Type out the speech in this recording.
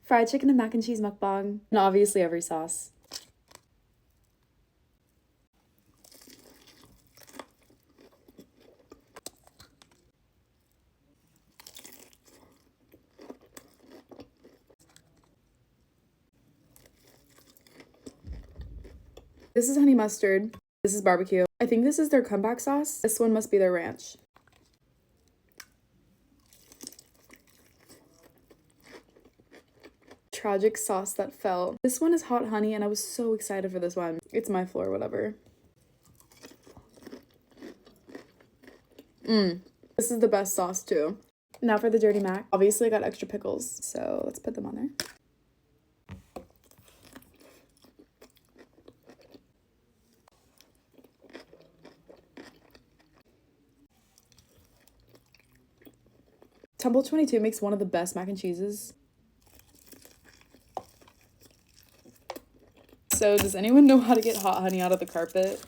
Fried chicken and mac and cheese mukbang. And obviously every sauce. This is honey mustard. This is barbecue. I think this is their comeback sauce. This one must be their ranch. Tragic sauce that fell. This one is hot honey and I was so excited for this one. It's my floor, whatever. This is the best sauce too. Now for the dirty mac. Obviously I got extra pickles, so let's put them on there. Tumble 22 makes one of the best mac and cheeses. So does anyone know how to get hot honey out of the carpet?